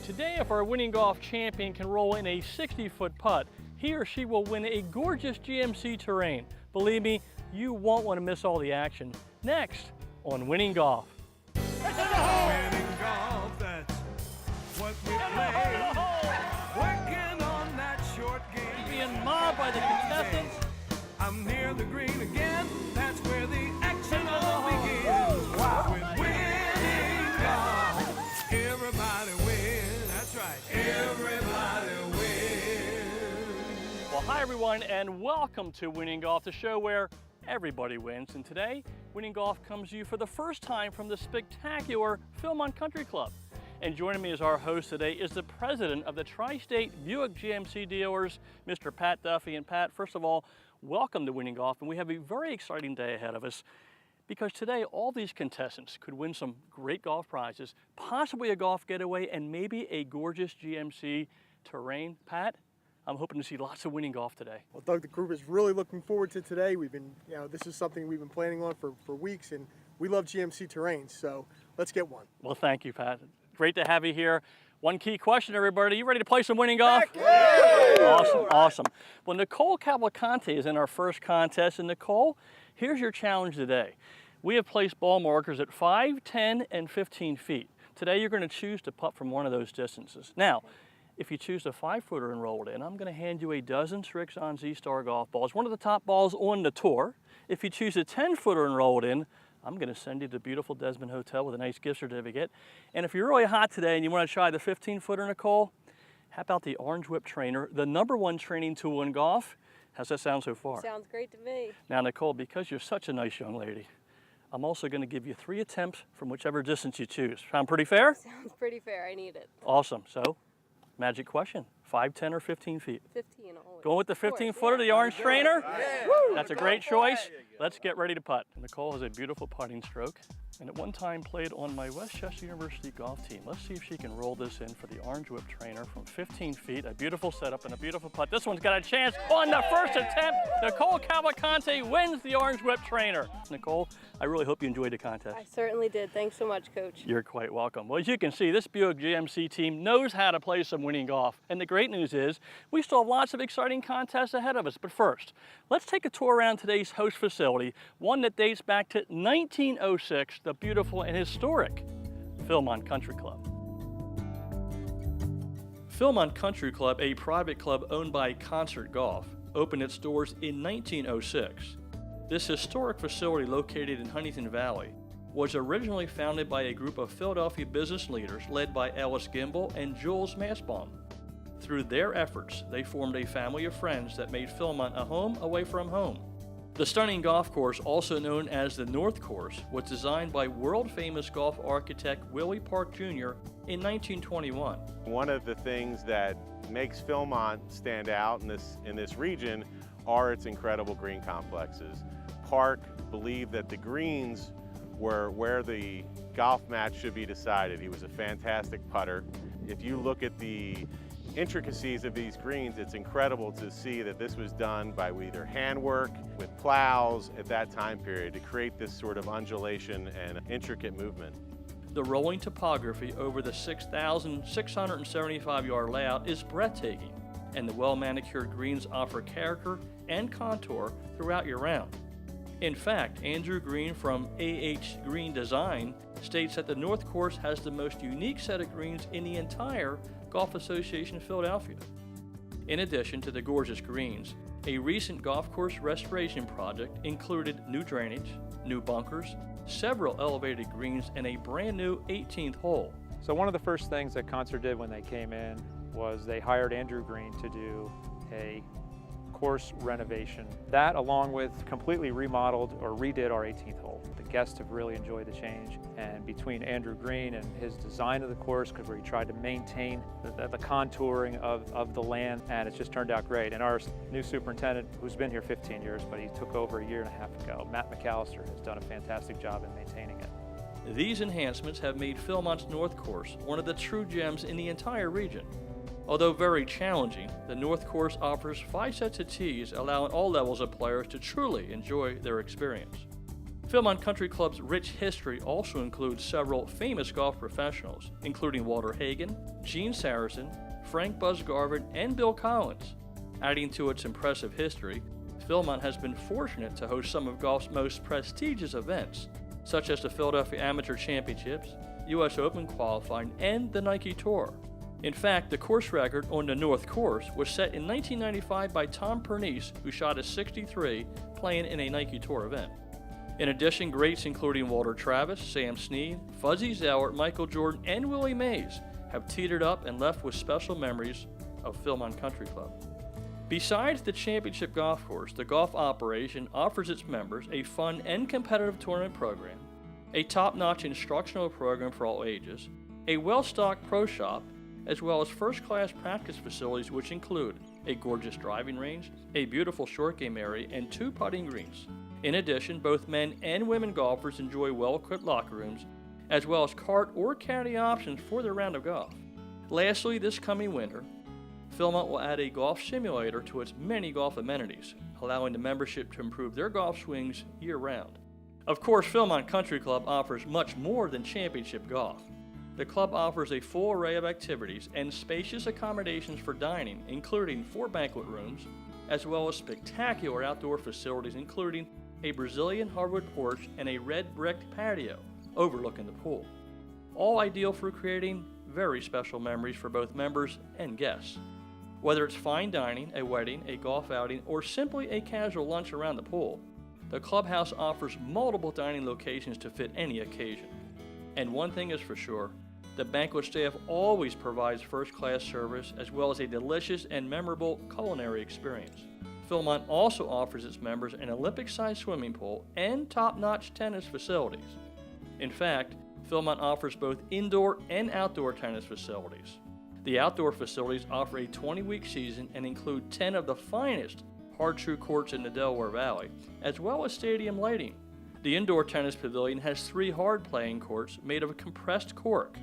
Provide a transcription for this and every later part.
Today, if our winning golf champion can roll in a 60-foot putt, he or she will win a gorgeous GMC Terrain. Believe me, you won't want to miss all the action. Next on Winning Golf. Winning golf, that's what we play. Working on that short game. Being mobbed by the contestants. I'm near the green again. That's where the action all begins. Wow. With winning golf, everybody wins. That's right. Everybody wins. Well, hi everyone, and welcome to Winning Golf, the show where everybody wins. And today, Winning Golf comes to you for the first time from the spectacular Philmont Country Club. And joining me as our host today is the president of the Tri-State Buick GMC dealers, Mr. Pat Duffy. And Pat, first of all, welcome to Winning Golf. And we have a very exciting day ahead of us because today all these contestants could win some great golf prizes, possibly a golf getaway, and maybe a gorgeous GMC Terrain. Pat, I'm hoping to see lots of winning golf today. Well, Doug, the group is really looking forward to today. We've been, this is something we've been planning on for weeks, and we love GMC Terrains, so let's get one. Well, thank you, Pat. Great to have you here. One key question, everybody. You ready to play some winning golf? Heck yeah! Awesome, awesome. Well, Nicole Cavalcante is in our first contest. And Nicole, here's your challenge today. We have placed ball markers at 5, 10, and 15 feet. Today, you're going to choose to putt from one of those distances. Now, if you choose a 5-footer and roll it in, I'm going to hand you a dozen Srixon Z-Star golf balls, one of the top balls on the tour. If you choose a 10-footer and roll it in, I'm going to send you to beautiful Desmond Hotel with a nice gift certificate. And if you're really hot today and you want to try the 15-footer, Nicole, how about the Orange Whip Trainer, the #1 training tool in golf? How's that sound so far? Sounds great to me. Now, Nicole, because you're such a nice young lady, I'm also going to give you 3 attempts from whichever distance you choose. Sound pretty fair? Sounds pretty fair. I need it. Awesome. So, magic question, 5, 10, or 15 feet? 15 always. Going with the 15-footer, the Orange Trainer? That's a great choice. Let's get ready to putt. Nicole has a beautiful putting stroke, and at one time played on my Westchester University golf team. Let's see if she can roll this in for the Orange Whip Trainer from 15 feet. A beautiful setup and a beautiful putt. This one's got a chance on the first attempt. Nicole Cavalcante wins the Orange Whip Trainer. Nicole, I really hope you enjoyed the contest. I certainly did. Thanks so much, Coach. You're quite welcome. Well, as you can see, this Buick GMC team knows how to play some winning golf. And the great news is, we still have lots of exciting contests ahead of us. But first, let's take a tour around today's host facility, one that dates back to 1906, the beautiful and historic Philmont Country Club. Philmont Country Club, a private club owned by Concert Golf, opened its doors in 1906. This historic facility located in Huntington Valley was originally founded by a group of Philadelphia business leaders led by Ellis Gimbel and Jules Massbaum. Through their efforts, they formed a family of friends that made Philmont a home away from home. The stunning golf course, also known as the North Course, was designed by world-famous golf architect Willie Park Jr. in 1921. One of the things that makes Philmont stand out in this region are its incredible green complexes. Park believed that the greens were where the golf match should be decided. He was a fantastic putter. If you look at the intricacies of these greens, it's incredible to see that this was done by either handwork with plows at that time period to create this sort of undulation and intricate movement. The rolling topography over the 6,675-yard layout is breathtaking, and the well-manicured greens offer character and contour throughout your round. In fact, Andrew Green from AH Green Design states that the North Course has the most unique set of greens in the entire Golf Association of Philadelphia. In addition to the gorgeous greens, a recent golf course restoration project included new drainage, new bunkers, several elevated greens, and a brand new 18th hole. So one of the first things that Concert did when they came in was they hired Andrew Green to do a course renovation. That, along with completely remodeled or redid our 18th hole. The guests have really enjoyed the change, and between Andrew Green and his design of the course, where he tried to maintain the contouring of the land, and it's just turned out great. And our new superintendent, who's been here 15 years, but he took over a year and a half ago, Matt McAllister, has done a fantastic job in maintaining it. These enhancements have made Philmont's North Course one of the true gems in the entire region. Although very challenging, the North Course offers 5 sets of tees, allowing all levels of players to truly enjoy their experience. Philmont Country Club's rich history also includes several famous golf professionals, including Walter Hagen, Gene Sarazen, Frank Buzz Garvin, and Bill Collins. Adding to its impressive history, Philmont has been fortunate to host some of golf's most prestigious events, such as the Philadelphia Amateur Championships, U.S. Open qualifying, and the Nike Tour. In fact, the course record on the North Course was set in 1995 by Tom Pernice, who shot a 63 playing in a Nike Tour event. In addition, greats including Walter Travis, Sam Snead, Fuzzy Zoeller, Michael Jordan, and Willie Mays have teetered up and left with special memories of Philmont Country Club. Besides the championship golf course, the golf operation offers its members a fun and competitive tournament program, a top-notch instructional program for all ages, a well-stocked pro shop, as well as first-class practice facilities which include a gorgeous driving range, a beautiful short game area, and 2 putting greens. In addition, both men and women golfers enjoy well-equipped locker rooms, as well as cart or caddy options for their round of golf. Lastly, this coming winter, Philmont will add a golf simulator to its many golf amenities, allowing the membership to improve their golf swings year-round. Of course, Philmont Country Club offers much more than championship golf. The club offers a full array of activities and spacious accommodations for dining, including 4 banquet rooms, as well as spectacular outdoor facilities including a Brazilian hardwood porch and a red brick patio overlooking the pool. All ideal for creating very special memories for both members and guests. Whether it's fine dining, a wedding, a golf outing, or simply a casual lunch around the pool, the clubhouse offers multiple dining locations to fit any occasion. And one thing is for sure, the banquet staff always provides first-class service as well as a delicious and memorable culinary experience. Philmont also offers its members an Olympic-sized swimming pool and top-notch tennis facilities. In fact, Philmont offers both indoor and outdoor tennis facilities. The outdoor facilities offer a 20-week season and include 10 of the finest hard-true courts in the Delaware Valley, as well as stadium lighting. The indoor tennis pavilion has 3 hard-playing courts made of compressed cork,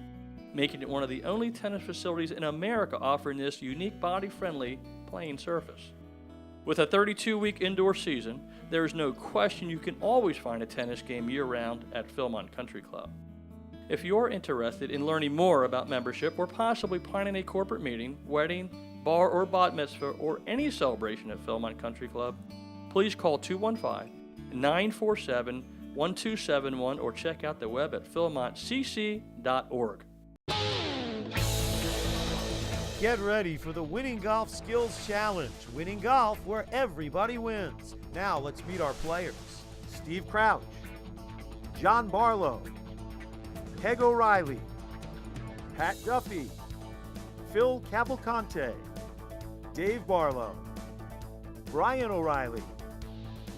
making it one of the only tennis facilities in America offering this unique body-friendly playing surface. With a 32-week indoor season, there is no question you can always find a tennis game year-round at Philmont Country Club. If you're interested in learning more about membership or possibly planning a corporate meeting, wedding, bar or bat mitzvah, or any celebration at Philmont Country Club, please call 215-947-1271 or check out the web at philmontcc.org. Get ready for the Winning Golf Skills Challenge. Winning golf where everybody wins. Now let's meet our players. Steve Crouch, John Barlow, Peg O'Reilly, Pat Duffy, Phil Cavalcante, Dave Barlow, Brian O'Reilly,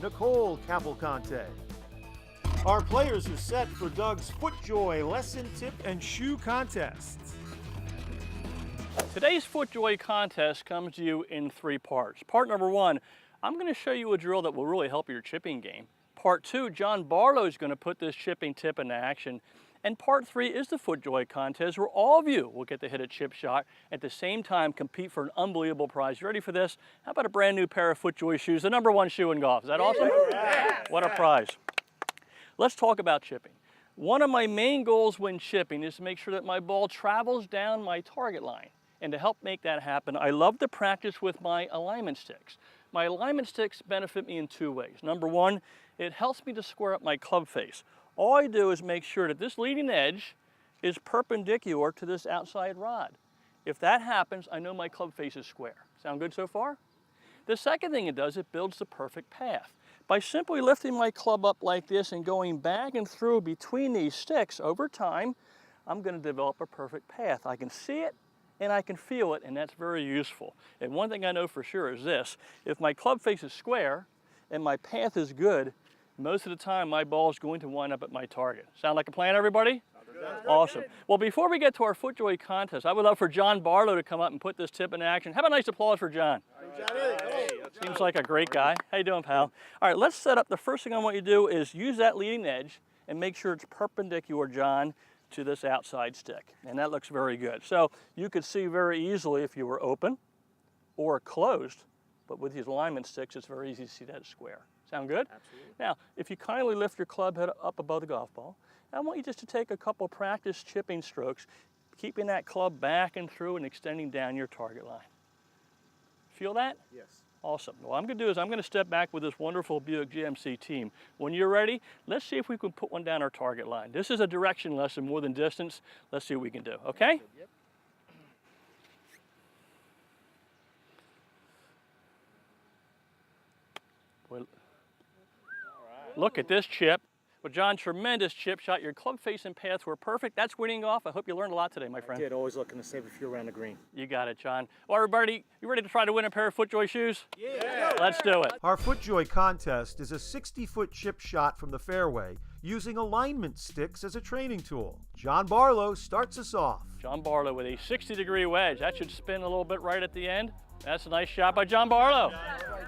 Nicole Cavalcante. Our players are set for Doug's FootJoy lesson tip and shoe contests. Today's FootJoy contest comes to you in 3 parts. Part number 1, I'm going to show you a drill that will really help your chipping game. Part 2, John Barlow is going to put this chipping tip into action. And part 3 is the FootJoy contest where all of you will get to hit a chip shot at the same time compete for an unbelievable prize. You ready for this? How about a brand new pair of FootJoy shoes, the #1 shoe in golf? Is that awesome? Yeah. What a prize. Let's talk about chipping. One of my main goals when chipping is to make sure that my ball travels down my target line. And to help make that happen, I love to practice with my alignment sticks. My alignment sticks benefit me in 2 ways. Number 1, it helps me to square up my club face. All I do is make sure that this leading edge is perpendicular to this outside rod. If that happens, I know my club face is square. Sound good so far? The second thing it does, it builds the perfect path. By simply lifting my club up like this and going back and through between these sticks over time, I'm going to develop a perfect path. I can see it and I can feel it, and that's very useful. And one thing I know for sure is this: if my club face is square and my path is good, most of the time my ball is going to wind up at my target. Sound like a plan, everybody? Awesome. Well, before we get to our FootJoy contest, I would love for John Barlow to come up and put this tip in action. Have a nice applause for John. Seems like a great guy. How you doing, pal? All right, let's set up. The first thing I want you to do is use that leading edge and make sure it's perpendicular, John, to this outside stick. And that looks very good. So you could see very easily if you were open or closed, but with these alignment sticks, it's very easy to see that square. Sound good? Absolutely. Now, if you kindly lift your club head up above the golf ball, I want you just to take a couple practice chipping strokes, keeping that club back and through and extending down your target line. Feel that? Yes. Awesome. What I'm going to do is I'm going to step back with this wonderful Buick GMC team. When you're ready, let's see if we can put one down our target line. This is a direction lesson more than distance. Let's see what we can do, okay? Yep. Well, look at this chip. Well, John, tremendous chip shot. Your club face and paths were perfect. That's winning golf. I hope you learned a lot today, my friend. I did. Always looking to save a few around the green. You got it, John. Well, everybody, you ready to try to win a pair of FootJoy shoes? Yeah. Let's do it. Our FootJoy contest is a 60-foot chip shot from the fairway using alignment sticks as a training tool. John Barlow starts us off. John Barlow with a 60-degree wedge. That should spin a little bit right at the end. That's a nice shot by John Barlow.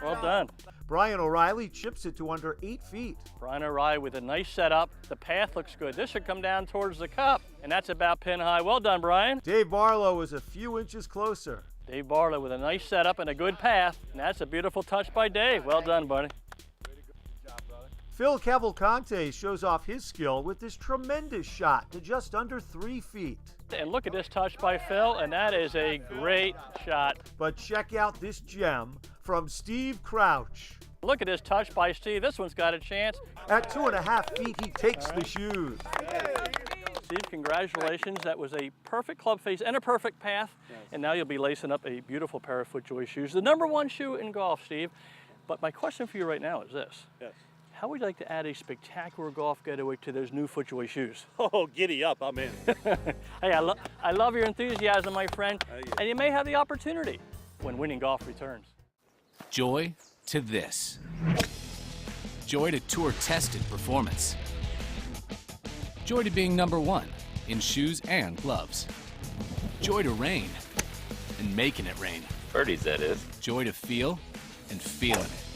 Well done. Brian O'Reilly chips it to under 8 feet. Brian O'Reilly with a nice setup. The path looks good. This should come down towards the cup, and that's about pin high. Well done, Brian. Dave Barlow is a few inches closer. Dave Barlow with a nice setup and a good path, and that's a beautiful touch by Dave. Well done, buddy. Phil Cavalcante shows off his skill with this tremendous shot to just under 3 feet. And look at this touch by Phil, and that is a great shot. But check out this gem from Steve Crouch. Look at this touch by Steve. This one's got a chance. At 2.5 feet, he takes the shoes. Steve, congratulations. That was a perfect club face and a perfect path. And now you'll be lacing up a beautiful pair of FootJoy shoes. The #1 shoe in golf, Steve. But my question for you right now is this. Yes. How would you like to add a spectacular golf getaway to those new FootJoy shoes? Oh, giddy up, I'm in. Hey, I love your enthusiasm, my friend. And you may have the opportunity when Winning Golf returns. Joy to this. Joy to tour-tested performance. Joy to being #1 in shoes and gloves. Joy to rain and making it rain. Birdies, that is. Joy to feel and feeling it.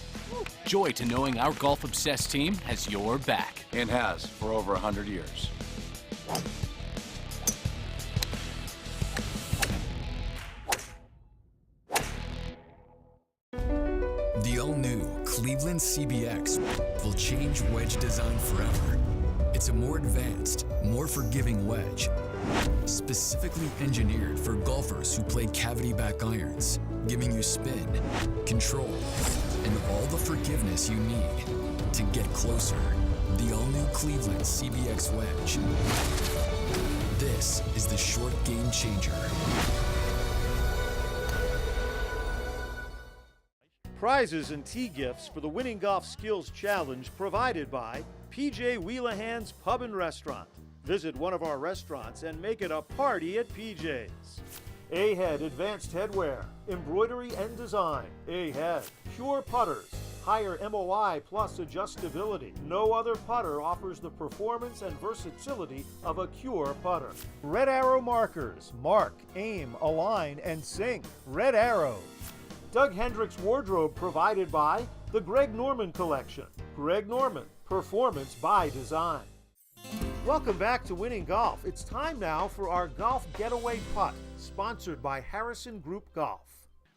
Joy to knowing our golf-obsessed team has your back. And has for over 100 years. The all-new Cleveland CBX will change wedge design forever. It's a more advanced, more forgiving wedge, specifically engineered for golfers who play cavity-back irons, giving you spin, control, and all the forgiveness you need to get closer. The all-new Cleveland CBX wedge. This is the short game changer. Prizes and tee gifts for the Winning Golf Skills Challenge provided by PJ Wheelahan's Pub and Restaurant. Visit one of our restaurants and make it a party at PJ's. A-Head Advanced Headwear, Embroidery and Design. A-Head, Pure Putters, higher MOI plus adjustability. No other putter offers the performance and versatility of a Cure putter. Red Arrow Markers, mark, aim, align, and sink. Red Arrow. Doug Hendricks Wardrobe provided by the Greg Norman Collection. Greg Norman, performance by design. Welcome back to Winning Golf. It's time now for our golf getaway putt, sponsored by Harrison Group Golf.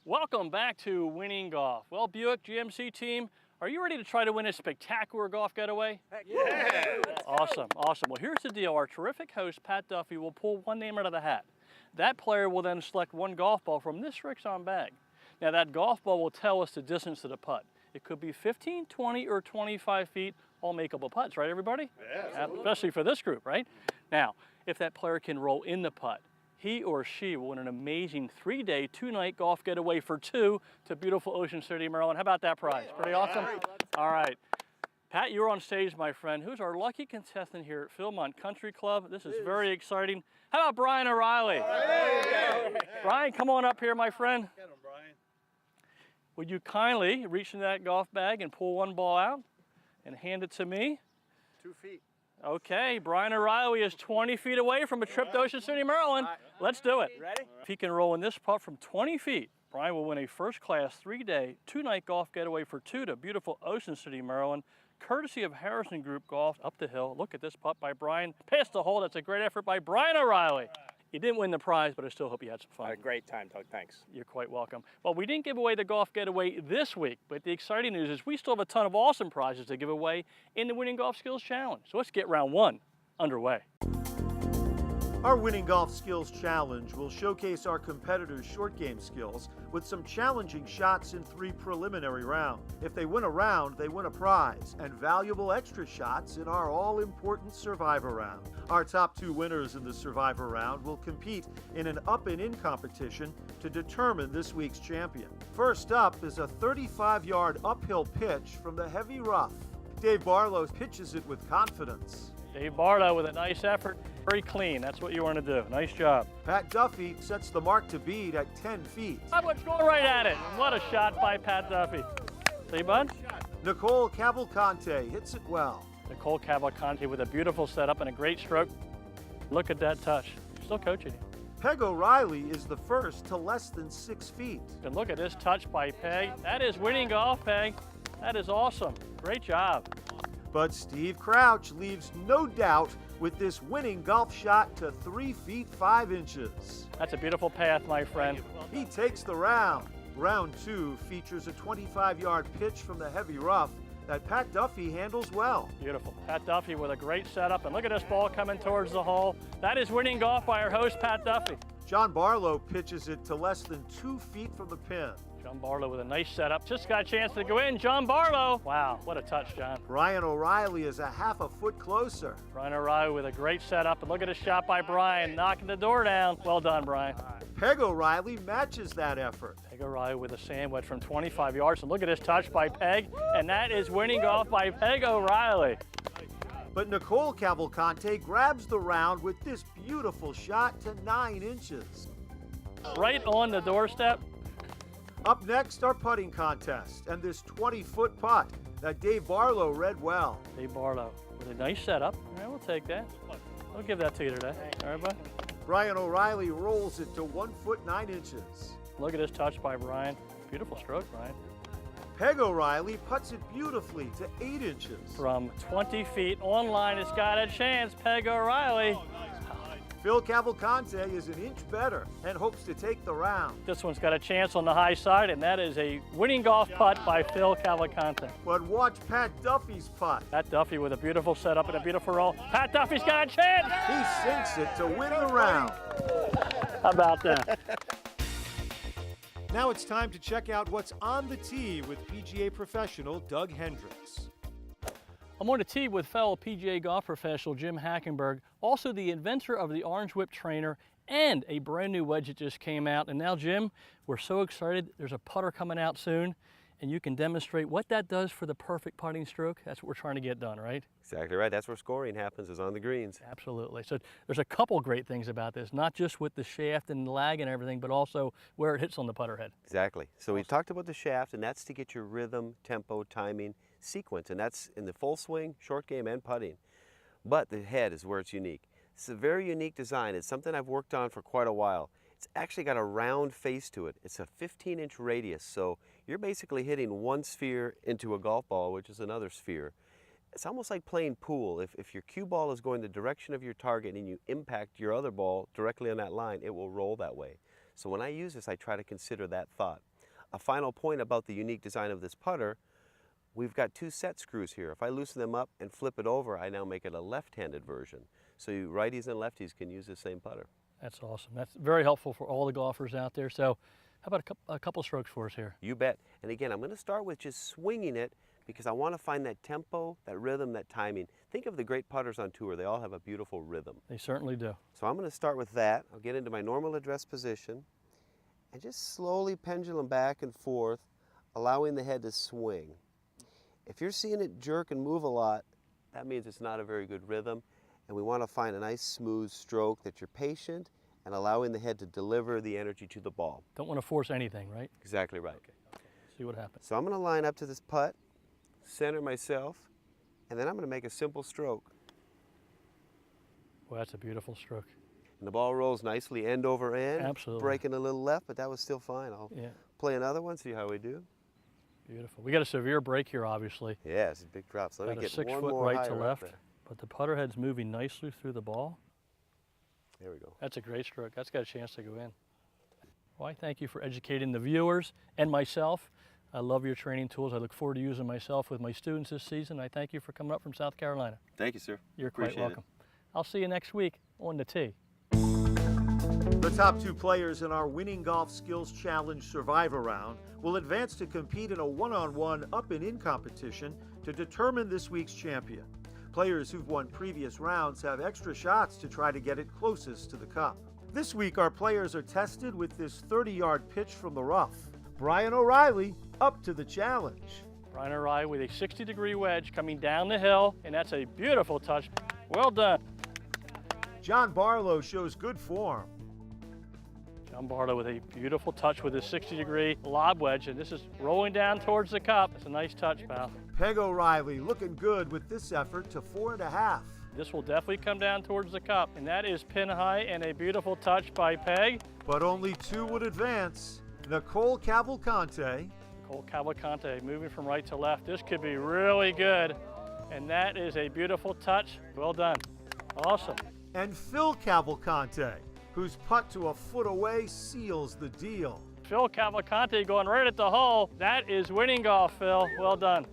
Welcome back to Winning Golf. Well, Buick GMC team, are you ready to try to win a spectacular golf getaway? Yeah. Awesome, awesome. Well, here's the deal. Our terrific host, Pat Duffy, will pull one name out of the hat. That player will then select one golf ball from this Rixon bag. Now, that golf ball will tell us the distance of the putt. It could be 15, 20, or 25 feet, all makeable putts, right, everybody? Yeah. Especially for this group, right? Now, if that player can roll in the putt, he or she will win an amazing 3-day, 2-night golf getaway for 2 to beautiful Ocean City, Maryland. How about that prize? Pretty awesome? All right. Pat, you're on stage, my friend. Who's our lucky contestant here at Philmont Country Club? This is very exciting. How about Brian O'Reilly? Brian, come on up here, my friend. Get him, Brian. Would you kindly reach in that golf bag and pull one ball out and hand it to me? 2 feet. Okay, Brian O'Reilly is 20 feet away from a trip to Ocean City, Maryland. Let's do it. Ready? If he can roll in this putt from 20 feet, Brian will win a first-class 3-day, 2-night golf getaway for 2 to beautiful Ocean City, Maryland, courtesy of Harrison Group Golf up the hill. Look at this putt by Brian. Past the hole. That's a great effort by Brian O'Reilly. You didn't win the prize, but I still hope you had some fun. Had a great time, Doug. Thanks. You're quite welcome. Well, we didn't give away the golf getaway this week, but the exciting news is we still have a ton of awesome prizes to give away in the Winning Golf Skills Challenge. So let's get round 1 underway. Our Winning Golf Skills Challenge will showcase our competitors' short game skills with some challenging shots in 3 preliminary rounds. If they win a round, they win a prize and valuable extra shots in our all-important Survivor round. Our top 2 winners in the Survivor round will compete in an up and in competition to determine this week's champion. First up is a 35-yard uphill pitch from the heavy rough. Dave Barlow pitches it with confidence. Dave Barlow with a nice effort. Very clean. That's what you want to do. Nice job. Pat Duffy sets the mark to beat at 10 feet. How about going right at it? What a shot by Pat Duffy. See, bud? Nicole Cavalcante hits it well. Nicole Cavalcante with a beautiful setup and a great stroke. Look at that touch. Still coaching you. Peg O'Reilly is the first to less than 6 feet. And look at this touch by Peg. That is winning golf, Peg. That is awesome. Great job. But Steve Crouch leaves no doubt with this winning golf shot to 3 feet 5 inches. That's a beautiful path, my friend. He takes the round. Round 2 features a 25-yard pitch from the heavy rough that Pat Duffy handles well. Beautiful. Pat Duffy with a great setup. And look at this ball coming towards the hole. That is winning golf by our host, Pat Duffy. John Barlow pitches it to less than 2 feet from the pin. John Barlow with a nice setup. Just got a chance to go in. John Barlow. Wow, what a touch, John. Brian O'Reilly is a half a foot closer. Brian O'Reilly with a great setup. And look at a shot by Brian, knocking the door down. Well done, Brian. Peg O'Reilly matches that effort. Peg O'Reilly with a sand wedge from 25 yards. And look at this touch by Peg. And that is winning golf by Peg O'Reilly. But Nicole Cavalcante grabs the round with this beautiful shot to 9 inches. Right on the doorstep. Up next, our putting contest and this 20-foot putt that Dave Barlow read well. Dave Barlow with a nice setup. All right, we'll take that. We'll give that to you today. All right, bud? Brian O'Reilly rolls it to 1 foot 9 inches. Look at this touch by Brian. Beautiful stroke, Brian. Peg O'Reilly puts it beautifully to 8 inches. From 20 feet online, it's got a chance. Peg O'Reilly. Phil Cavalcante is an inch better and hopes to take the round. This one's got a chance on the high side, and that is a winning golf putt by Phil Cavalcante. But watch Pat Duffy's putt. Pat Duffy with a beautiful setup and a beautiful roll. Pat Duffy's got a chance. He sinks it to win the round. How about that? Now it's time to check out what's on the tee with PGA professional Doug Hendricks. I'm on the tee with fellow PGA golf professional Jim Hackenberg, also the inventor of the Orange Whip trainer and a brand new wedge that just came out. And now, Jim, we're so excited. There's a putter coming out soon, and you can demonstrate what that does for the perfect putting stroke. That's what we're trying to get done, right? Exactly right. That's where scoring happens, is on the greens. Absolutely. So there's a couple great things about this, not just with the shaft and the lag and everything, but also where it hits on the putter head. Exactly. So we talked about the shaft, and that's to get your rhythm, tempo, timing, sequence, and that's in the full swing, short game, and putting. But the head is where it's unique. It's a very unique design. It's something I've worked on for quite a while. It's actually got a round face to it. It's a 15-inch radius, so you're basically hitting one sphere into a golf ball, which is another sphere. It's almost like playing pool. If your cue ball is going the direction of your target and you impact your other ball directly on that line, it will roll that way. So when I use this, I try to consider that thought. A final point about the unique design of this putter, we've got 2 set screws here. If I loosen them up and flip it over, I now make it a left-handed version. So you righties and lefties can use the same putter. That's awesome. That's very helpful for all the golfers out there. So how about a couple strokes for us here? You bet. And again, I'm going to start with just swinging it because I want to find that tempo, that rhythm, that timing. Think of the great putters on tour. They all have a beautiful rhythm. They certainly do. So I'm going to start with that. I'll get into my normal address position and just slowly pendulum back and forth, allowing the head to swing. If you're seeing it jerk and move a lot, that means it's not a very good rhythm, and we want to find a nice smooth stroke that you're patient and allowing the head to deliver the energy to the ball. Don't want to force anything, right? Exactly right. Okay. See what happens. So I'm going to line up to this putt, center myself, and then I'm going to make a simple stroke. Well, that's a beautiful stroke. And the ball rolls nicely end over end. Absolutely. Breaking a little left, but that was still fine. I'll play another one, see how we do. Beautiful. We got a severe break here, obviously. Yeah, it's a big drop. So let me Got get a 6 one foot more right higher to up left, there. but the putter head's moving nicely through the ball. There we go. That's a great stroke. That's got a chance to go in. Well, I thank you for educating the viewers and myself. I love your training tools. I look forward to using myself with my students this season. I thank you for coming up from South Carolina. Thank you, sir. You're quite Appreciate welcome. I'll see you next week on the tee. The top 2 players in our Winning Golf Skills Challenge Survivor round will advance to compete in a one-on-one up and in competition to determine this week's champion. Players who've won previous rounds have extra shots to try to get it closest to the cup. This week, our players are tested with this 30-yard pitch from the rough. Brian O'Reilly up to the challenge. Brian O'Reilly with a 60-degree wedge coming down the hill, and that's a beautiful touch. Well done. John Barlow shows good form. John Barlow with a beautiful touch with his 60-degree lob wedge, and this is rolling down towards the cup. It's a nice touch, pal. Peg O'Reilly looking good with this effort to 4.5. This will definitely come down towards the cup, and that is pin high and a beautiful touch by Peg. But only 2 would advance. Nicole Cavalcante. Nicole Cavalcante moving from right to left. This could be really good, and that is a beautiful touch. Well done. Awesome. And Phil Cavalcante, whose putt to a foot away seals the deal. Phil Cavalcante going right at the hole. That is winning golf, Phil. Well done.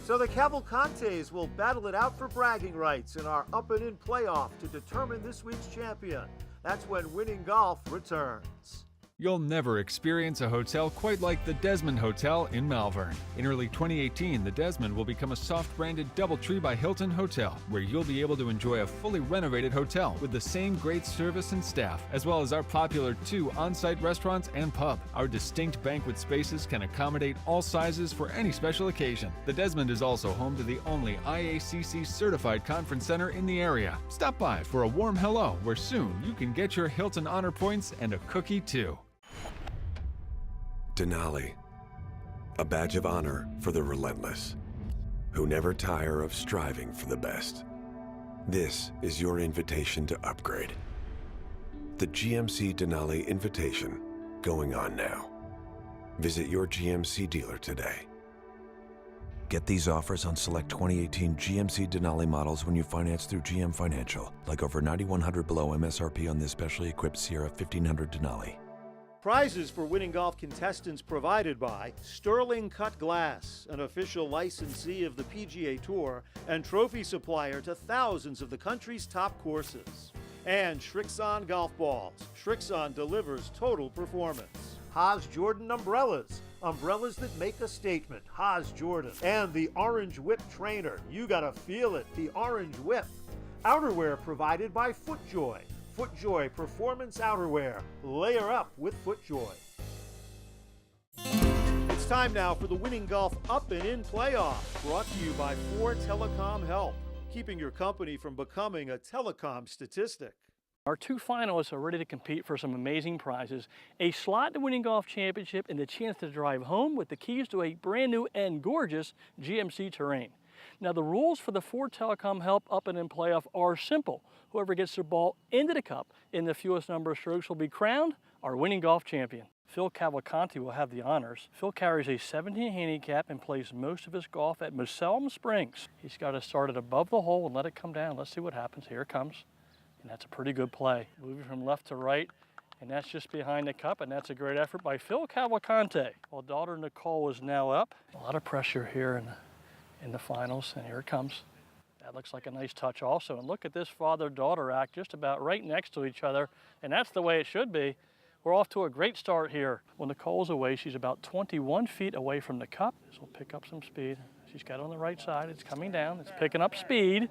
So the Cavalcantes will battle it out for bragging rights in our up and in playoff to determine this week's champion. That's when Winning Golf returns. You'll never experience a hotel quite like the Desmond Hotel in Malvern. In early 2018, the Desmond will become a soft-branded DoubleTree by Hilton hotel, where you'll be able to enjoy a fully renovated hotel with the same great service and staff, as well as our popular 2 on-site restaurants and pub. Our distinct banquet spaces can accommodate all sizes for any special occasion. The Desmond is also home to the only IACC-certified conference center in the area. Stop by for a warm hello, where soon you can get your Hilton honor points and a cookie too. Denali, a badge of honor for the relentless, who never tire of striving for the best. This is your invitation to upgrade. The GMC Denali Invitation, going on now. Visit your GMC dealer today. Get these offers on select 2018 GMC Denali models when you finance through GM Financial, like over $9,100 below MSRP on this specially equipped Sierra 1500 Denali. Prizes for Winning Golf contestants provided by Sterling Cut Glass, an official licensee of the PGA Tour and trophy supplier to thousands of the country's top courses. And Shrixon Golf Balls. Shrixon delivers total performance. Haas Jordan Umbrellas. Umbrellas that make a statement. Haas Jordan. And the Orange Whip Trainer. You gotta feel it. The Orange Whip. Outerwear provided by FootJoy. FootJoy Performance Outerwear. Layer up with FootJoy. It's time now for the Winning Golf Up and In Playoff, brought to you by 4 Telecom Help, keeping your company from becoming a telecom statistic. Our 2 finalists are ready to compete for some amazing prizes, a slot in the Winning Golf Championship and the chance to drive home with the keys to a brand new and gorgeous GMC Terrain. Now the rules for the 4 Telecom Help Up and In Playoff are simple. Whoever gets their ball into the cup in the fewest number of strokes will be crowned our Winning Golf Champion. Phil Cavalcante will have the honors. Phil carries a 17 handicap and plays most of his golf at Musselm Springs. He's got to start it above the hole and let it come down. Let's see what happens. Here it comes. And that's a pretty good play. Moving from left to right, and that's just behind the cup, and that's a great effort by Phil Cavalcante. Well, daughter Nicole is now up. A lot of pressure here in the finals, and here it comes. That looks like a nice touch also. And look at this father-daughter act just about right next to each other, and that's the way it should be. We're off to a great start here. When Nicole's away, she's about 21 feet away from the cup. This will pick up some speed. She's got it on the right side. It's coming down. It's picking up speed,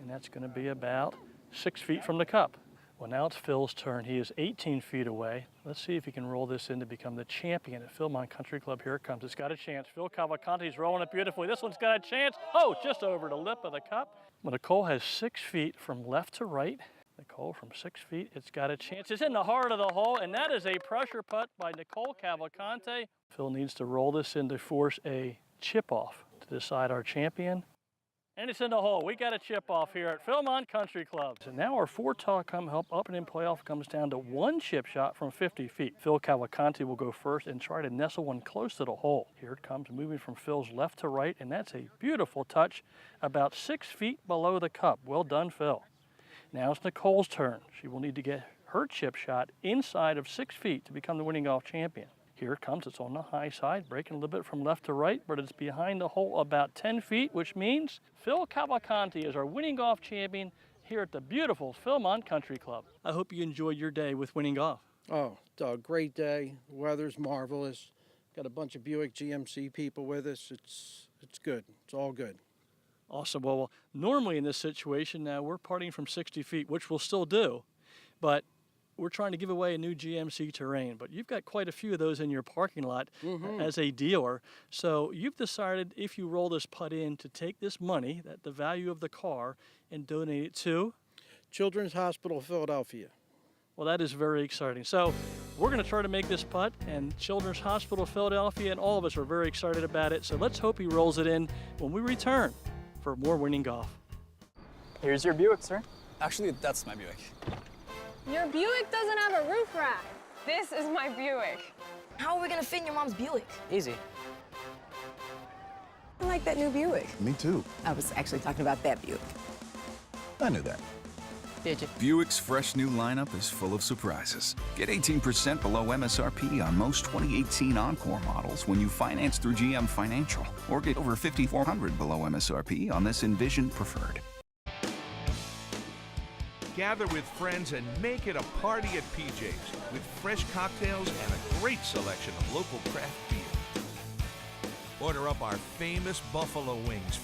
and that's going to be about 6 feet from the cup. Well, now it's Phil's turn. He is 18 feet away. Let's see if he can roll this in to become the champion at Philmont Country Club. Here it comes. It's got a chance. Phil Cavalcante's rolling it beautifully. This one's got a chance. Oh, just over the lip of the cup. Well, Nicole has 6 feet from left to right. Nicole from 6 feet. It's got a chance. It's in the heart of the hole, and that is a pressure putt by Nicole Cavalcante. Phil needs to roll this in to force a chip off to decide our champion. And it's in the hole. We got a chip off here at Philmont Country Club. So now our 4 Telecom Help Up and In Playoff comes down to 1 chip shot from 50 feet. Phil Cavalcante will go first and try to nestle one close to the hole. Here it comes, moving from Phil's left to right, and that's a beautiful touch about 6 feet below the cup. Well done, Phil. Now it's Nicole's turn. She will need to get her chip shot inside of 6 feet to become the winning golf champion. Here it comes, it's on the high side, breaking a little bit from left to right, but it's behind the hole about 10 feet, which means Phil Cavalcanti is our winning golf champion here at the beautiful Philmont Country Club. I hope you enjoyed your day with winning golf. Oh, it's a great day. The weather's marvelous. Got a bunch of Buick GMC people with us. It's good. It's all good. Awesome. Well, normally in this situation now, we're partying from 60 feet, which we'll still do, but we're trying to give away a new GMC Terrain, but you've got quite a few of those in your parking lot as a dealer. So you've decided, if you roll this putt in, to take this money, the value of the car, and donate it to Children's Hospital of Philadelphia. Well, that is very exciting. So we're going to try to make this putt, and Children's Hospital of Philadelphia and all of us are very excited about it. So let's hope he rolls it in when we return for more winning golf. Here's your Buick, sir. Actually, that's my Buick. Your Buick doesn't have a roof rack. This is my Buick. How are we gonna fit in your mom's Buick? Easy. I like that new Buick. Me too. I was actually talking about that Buick. I knew that. Did you? Buick's fresh new lineup is full of surprises. Get 18% below MSRP on most 2018 Encore models when you finance through GM Financial, or get over $5,400 below MSRP on this Envision Preferred. Gather with friends and make it a party at PJ's with fresh cocktails and a great selection of local craft beer. Order up our famous buffalo wings.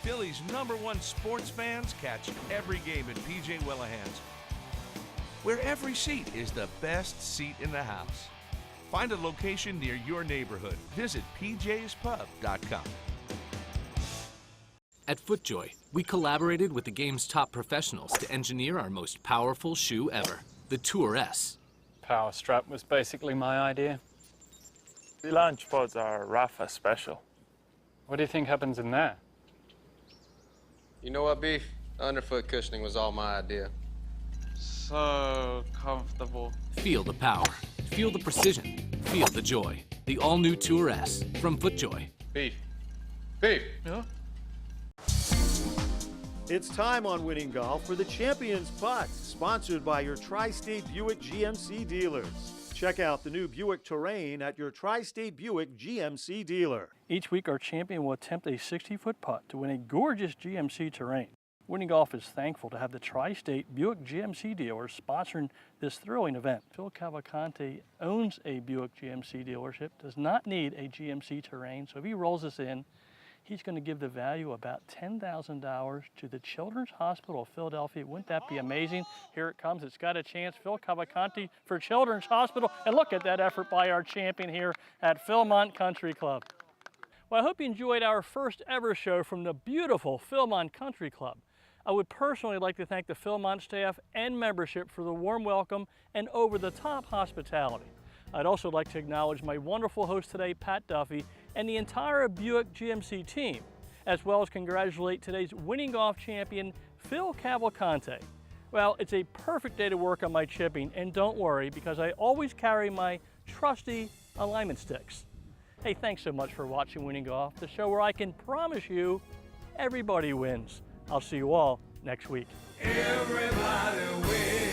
Philly's #1 sports fans catch every game at PJ Willehan's, where every seat is the best seat in the house. Find a location near your neighborhood. Visit pjspub.com. At FootJoy, we collaborated with the game's top professionals to engineer our most powerful shoe ever, the Tour S. Power strap was basically my idea. The launch pods are Rafa special. What do you think happens in there? You know what, Beef? Underfoot cushioning was all my idea. So comfortable. Feel the power, feel the precision, feel the joy. The all-new Tour S from FootJoy. Beef. Beef! Yeah? It's time on Winning Golf for the Champions Putt, sponsored by your Tri-State Buick GMC dealers. Check out the new Buick Terrain at your Tri-State Buick GMC dealer. Each week, our champion will attempt a 60-foot putt to win a gorgeous GMC Terrain. Winning Golf is thankful to have the Tri-State Buick GMC dealers sponsoring this thrilling event. Phil Cavalcanti owns a Buick GMC dealership, does not need a GMC Terrain, so if he rolls this in, he's going to give the value about $10,000 to the Children's Hospital of Philadelphia. Wouldn't that be amazing? Here it comes. It's got a chance. Phil Cavalcanti for Children's Hospital. And look at that effort by our champion here at Philmont Country Club. Well, I hope you enjoyed our first ever show from the beautiful Philmont Country Club. I would personally like to thank the Philmont staff and membership for the warm welcome and over-the-top hospitality. I'd also like to acknowledge my wonderful host today, Pat Duffy, and the entire Buick GMC team, as well as congratulate today's winning golf champion, Phil Cavalcanti. Well, it's a perfect day to work on my chipping, and don't worry, because I always carry my trusty alignment sticks. Hey, thanks so much for watching Winning Golf, the show where I can promise you everybody wins. I'll see you all next week. Everybody wins.